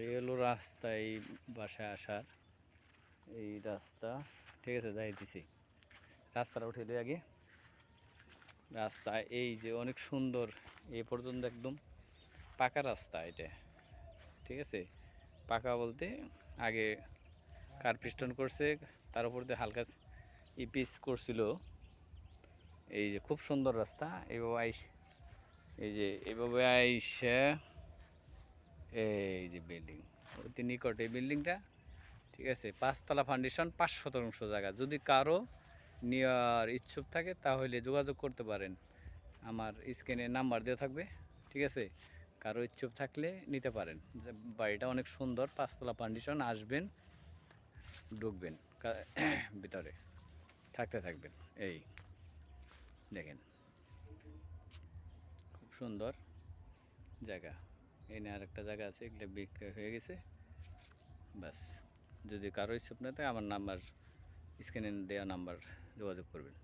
এই হলো রাস্তা, এই বাসায় আসার এই রাস্তা। ঠিক আছে, যাই দিছি, রাস্তাটা উঠে দিই আগে। রাস্তা এই যে অনেক সুন্দর, এই পর্যন্ত একদম পাকা রাস্তা এটা। ঠিক আছে, পাকা বলতে আগে কার্পিস্টন করছে, তার উপর দিয়ে হালকা পিচ করছিল। এই যে খুব সুন্দর রাস্তা। এইভাবে আইস, এই যে এইভাবে আইসে এই যে বিল্ডিং অতি নিকট এই বিল্ডিংটা। ঠিক আছে, 5তলা ফাউন্ডেশন, 5 শতাংশ জায়গা। যদি কারো নেওয়ার ইচ্ছুক থাকে তাহলে যোগাযোগ করতে পারেন, আমার স্ক্রিনে নাম্বার দেওয়া থাকবে। ঠিক আছে, কারো ইচ্ছুক থাকলে নিতে পারেন। যে বাড়িটা অনেক সুন্দর, 5তলা ফাউন্ডেশন। আসবেন, ঢুকবেন ভিতরে, থাকতে থাকবেন। এই দেখেন, খুব সুন্দর জায়গা। এনে আর একটা জায়গা আছে, এগুলো বিক্রয় হয়ে গেছে। ব্যাস, যদি কারো ইচ্ছুক না থাকে আমার নাম্বার, স্ক্রিনে দেওয়া নাম্বার যোগাযোগ করবেন।